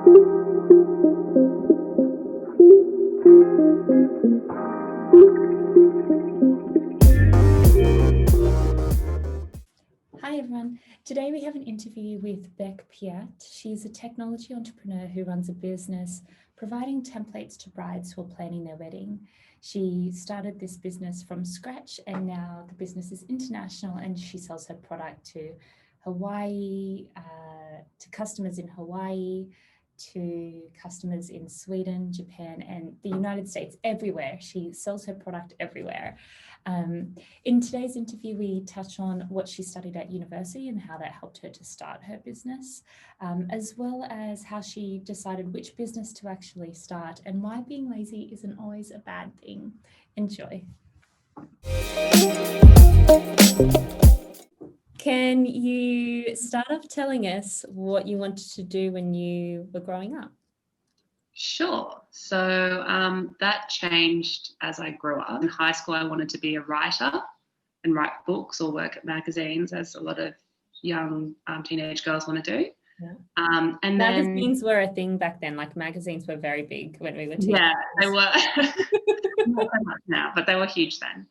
Hi everyone. Today we have an interview with Beck Piat. She's a technology entrepreneur who runs a business providing templates to brides who are planning their wedding. She started this business from scratch and now the business is international and she sells her product to Hawaii, to customers in Hawaii, to customers in Sweden, Japan, and the United States, everywhere. She sells her product everywhere. In today's interview, we touch on what she studied at university and how that helped her to start her business, as well as how she decided which business to actually start and why being lazy isn't always a bad thing. Enjoy. Can you start off telling us what you wanted to do when you were growing up? Sure. So that changed as I grew up. In high school, I wanted to be a writer and write books or work at magazines, as a lot of young teenage girls want to do. Yeah. And magazines were a thing back then. Like magazines were very big when we were teenagers. Yeah, they were. Not so much now, but they were huge then.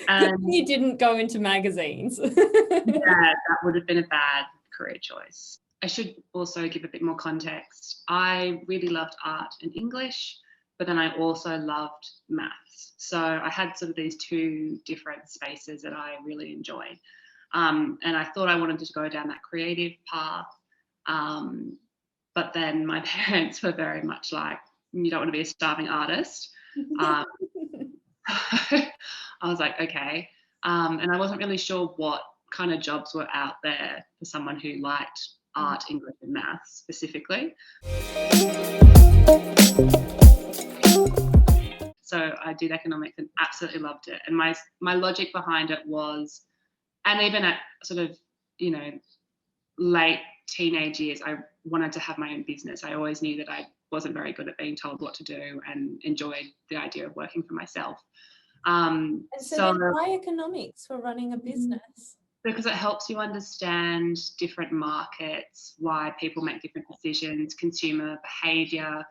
And you didn't go into magazines. Yeah, that would have been a bad career choice. I should also give a bit more context. I really loved art and English, but then I also loved maths. So I had sort of these two different spaces that I really enjoyed. And I thought I wanted to go down that creative path. But then my parents were very much like, you don't want to be a starving artist. I was like, okay. And I wasn't really sure what kind of jobs were out there for someone who liked art, English and maths specifically. So I did economics and absolutely loved it. And my logic behind it was, and even at sort of, late teenage years, I wanted to have my own business. I always knew that I wasn't very good at being told what to do and enjoyed the idea of working for myself. And so then why economics for running a business? Because it helps you understand different markets, why people make different decisions, consumer behaviour,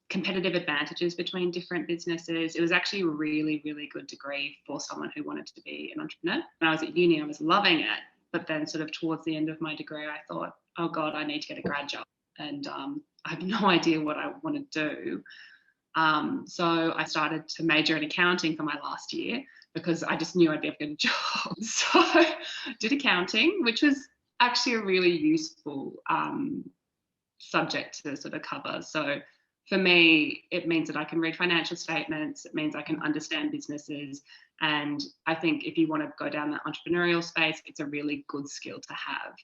competitive advantages between different businesses. It was actually a really, really good degree for someone who wanted to be an entrepreneur. When I was at uni, I was loving it. But then sort of towards the end of my degree, I thought, oh God, I need to get a grad job. And I have no idea what I want to do. So I started to major in accounting for my last year because I just knew I'd be able to get a job. So I did accounting, which was actually a really useful subject to sort of cover. So for me, it means that I can read financial statements. It means I can understand businesses. And I think if you want to go down that entrepreneurial space, it's a really good skill to have.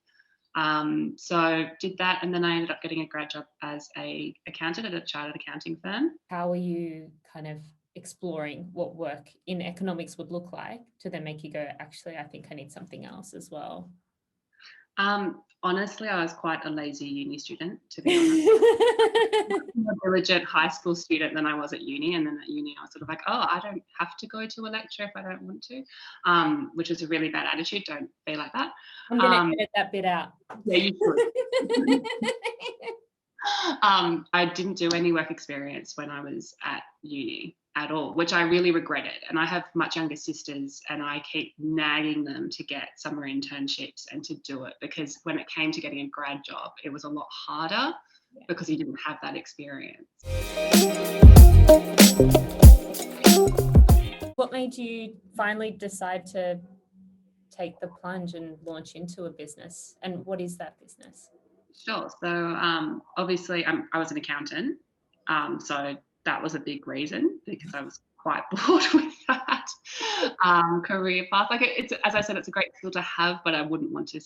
So did that, and then I ended up getting a grad job as an accountant at a chartered accounting firm. How were you kind of exploring what work in economics would look like to then make you go, actually, I think I need something else as well? Honestly, I was quite a lazy uni student, to be honest. More diligent high school student than I was at uni. And then at uni, I was sort of like, oh, I don't have to go to a lecture if I don't want to, which is a really bad attitude. Don't be like that. I'm going to edit that bit out. Yeah, you should. I didn't do any work experience when I was at uni at all, which I really regretted. And I have much younger sisters and I keep nagging them to get summer internships and to do it, because when it came to getting a grad job, it was a lot harder because you didn't have that experience. What made you finally decide to take the plunge and launch into a business? And what is that business? Sure. So obviously I was an accountant. So that was a big reason, because I was quite bored with that career path. Like it's, as I said, it's a great skill to have, but I wouldn't want to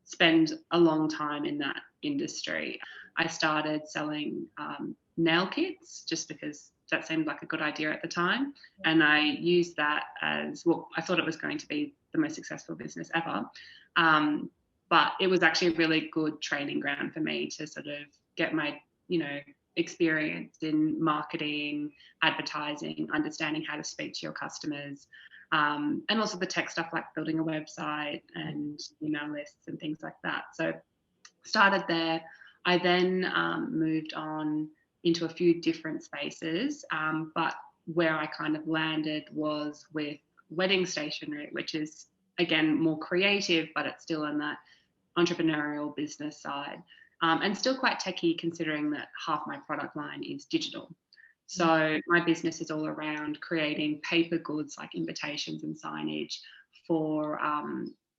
spend a long time in that industry. I started selling nail kits just because that seemed like a good idea at the time. And I used that as, well, I thought it was going to be the most successful business ever. But it was actually a really good training ground for me to sort of get my, experience in marketing, advertising, understanding how to speak to your customers, and also the tech stuff like building a website and email lists and things like that. So started there. I then moved on into a few different spaces, but where I kind of landed was with wedding stationery, which is again more creative, but it's still in that entrepreneurial business side, and still quite techy considering that half my product line is digital. So my business is all around creating paper goods like invitations and signage for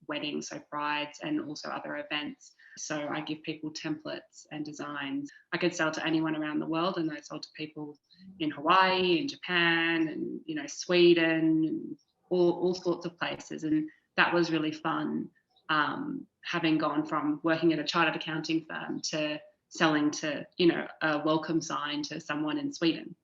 weddings, so brides and also other events. So I give people templates and designs. I could sell to anyone around the world, and I sold to people in Hawaii, in Japan, and Sweden, and all sorts of places. And that was really fun, having gone from working at a chartered accounting firm to selling to a welcome sign to someone in Sweden.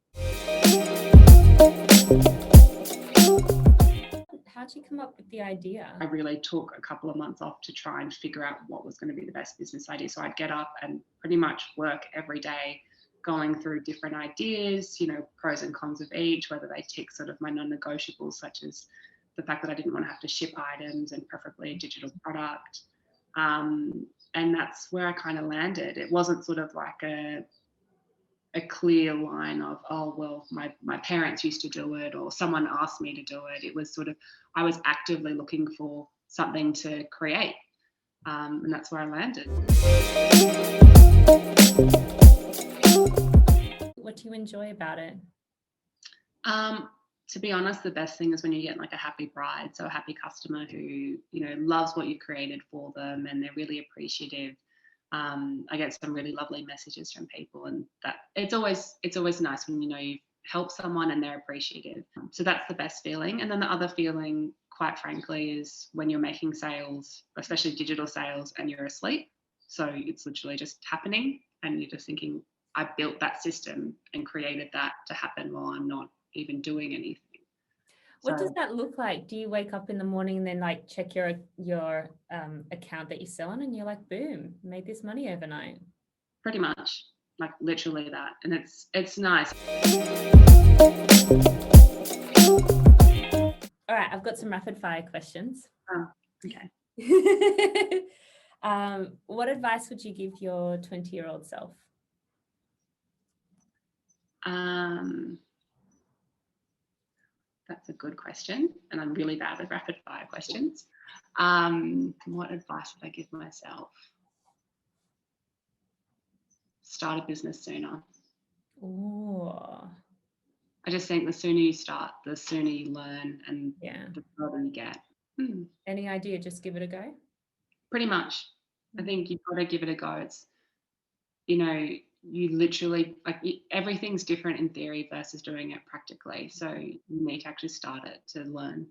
How'd you come up with the idea? I really took a couple of months off to try and figure out what was going to be the best business idea. So I'd get up and pretty much work every day going through different ideas, pros and cons of each, whether they tick sort of my non-negotiables, such as the fact that I didn't want to have to ship items and preferably a digital product. And that's where I kind of landed. It wasn't sort of like a clear line of, oh, well, my parents used to do it or someone asked me to do it. It was sort of, I was actively looking for something to create. And that's where I landed. What do you enjoy about it? To be honest, the best thing is when you get like a happy bride, so a happy customer who, loves what you created for them and they're really appreciative. I get some really lovely messages from people, and that it's always nice when you've helped someone and they're appreciative. So that's the best feeling. And then the other feeling, quite frankly, is when you're making sales, especially digital sales, and you're asleep. So it's literally just happening, and you're just thinking, I built that system and created that to happen while I'm not even doing anything. What does that look like? Do you wake up in the morning and then like check your account that you sell on, and you're like, boom, made this money overnight? Pretty much, like literally that, and it's nice. All right, I've got some rapid fire questions. Oh, okay. What advice would you give your 20-year-old self? That's a good question, and I'm really bad with rapid fire questions. What advice would I give myself? Start a business sooner. Oh. I just think the sooner you start, the sooner you learn, and the further you get. Any idea? Just give it a go? Pretty much. I think you've got to give it a go. It's, you literally, like, everything's different in theory versus doing it practically. So you need to actually start it to learn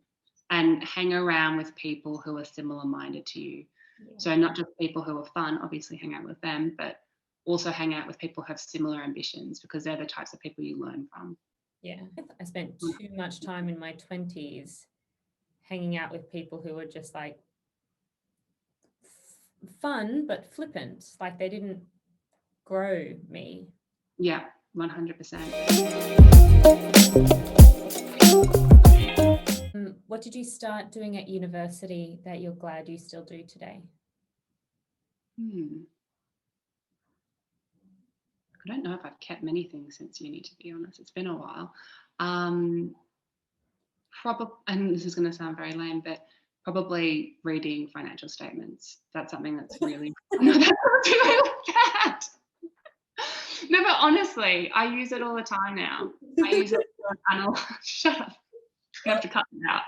and hang around with people who are similar minded to you. Yeah. So not just people who are fun, obviously hang out with them, but also hang out with people who have similar ambitions, because they're the types of people you learn from. Yeah. I spent too much time in my 20s hanging out with people who were just like fun, but flippant. Like they didn't grow me. Yeah, 100%. What did you start doing at university that you're glad you still do today? I don't know if I've kept many things since uni, to be honest. It's been a while. Probably, and this is going to sound very lame, but probably reading financial statements. That's something that's really bad. No, but honestly, I use it all the time now. I use it to analyze. Shut up. You have to cut it out.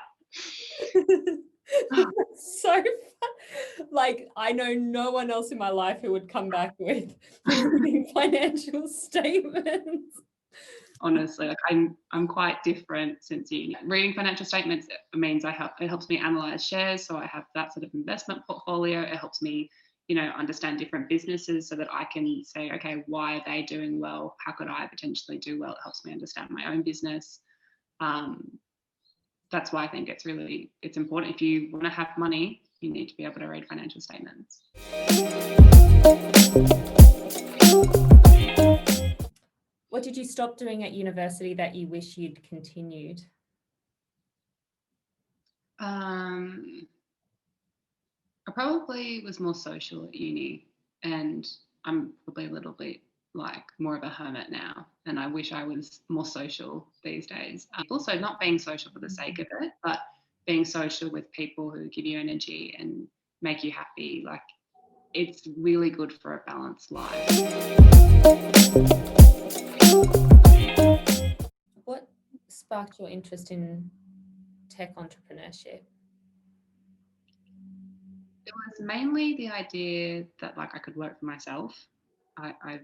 So fun. Like, I know no one else in my life who would come back with reading financial statements. Honestly, like I'm quite different since uni. Reading financial statements means it helps me analyze shares, so I have that sort of investment portfolio. It helps me, understand different businesses so that I can say, okay, why are they doing well? How could I potentially do well? It helps me understand my own business. That's why I think it's important. If you want to have money, you need to be able to read financial statements. What did you stop doing at university that you wish you'd continued? I probably was more social at uni. and I'm probably a little bit like more of a hermit now, and I wish I was more social these days. Also, not being social for the sake of it, but being social with people who give you energy and make you happy. Like, it's really good for a balanced life. What sparked your interest in tech entrepreneurship? It was mainly the idea that like I could work for myself. I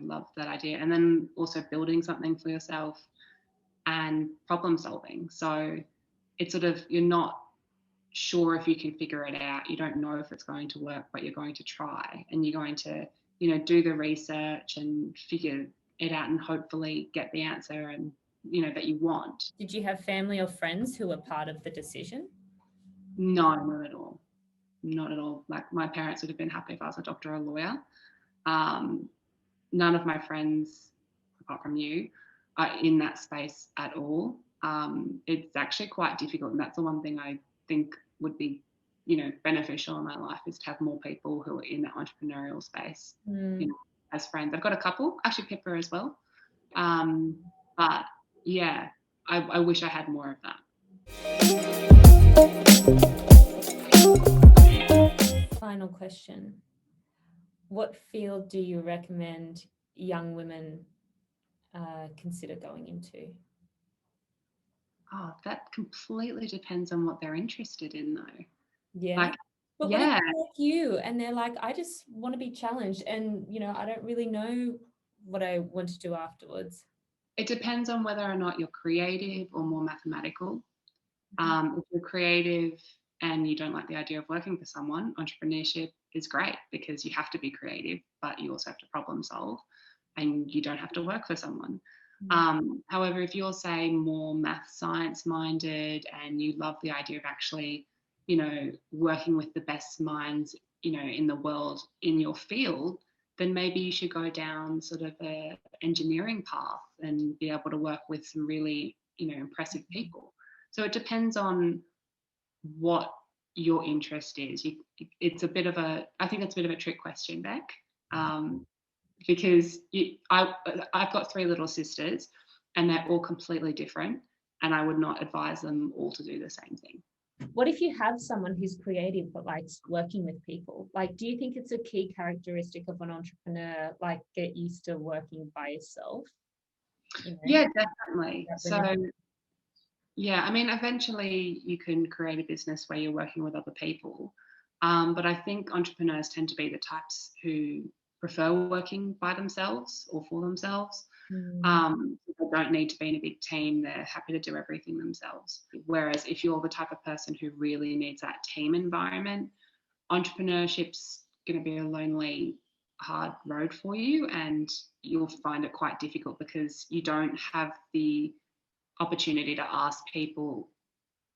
love that idea, and then also building something for yourself and problem solving. So it's sort of, you're not sure if you can figure it out. You don't know if it's going to work, but you're going to try, and you're going to, do the research and figure it out, and hopefully get the answer and that you want. Did you have family or friends who were part of the decision? No, not at all. Not at all. Like, my parents would have been happy if I was a doctor or a lawyer. Um, None of my friends, apart from you, are in that space at all. It's actually quite difficult, and that's the one thing I think would be, beneficial in my life, is to have more people who are in that entrepreneurial space, as friends. I've got a couple, actually Pippa as well. But yeah, I wish I had more of that. Final question. What field do you recommend young women consider going into? Oh, that completely depends on what they're interested in, though. Yeah. Like, But what if yeah, they're like you and they're like, I just want to be challenged and, I don't really know what I want to do afterwards. it depends on whether or not you're creative or more mathematical. If you're creative and you don't like the idea of working for someone, entrepreneurship is great, because you have to be creative, but you also have to problem solve, and you don't have to work for someone. However, if you're, say, more math science minded, and you love the idea of actually, working with the best minds, in the world in your field, then maybe you should go down sort of a engineering path and be able to work with some really, impressive people. So it depends on what your interest is. It's a bit of a, I think it's a bit of a trick question, Beck, because I've got 3 little sisters, and they're all completely different, and I would not advise them all to do the same thing. What if you have someone who's creative but likes working with people? Like, do you think it's a key characteristic of an entrepreneur, like get used to working by yourself? Yeah, definitely. So yeah, I mean, eventually you can create a business where you're working with other people. But I think entrepreneurs tend to be the types who prefer working by themselves or for themselves. They don't need to be in a big team. They're happy to do everything themselves. Whereas if you're the type of person who really needs that team environment, entrepreneurship's going to be a lonely, hard road for you, and you'll find it quite difficult because you don't have the opportunity to ask people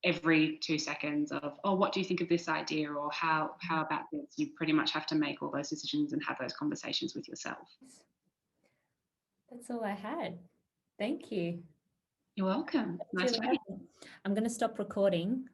every 2 seconds of, oh, what do you think of this idea, or how about this? You pretty much have to make all those decisions and have those conversations with yourself. That's all I had. Thank you. You're welcome. Nice chatting. I'm going to stop recording.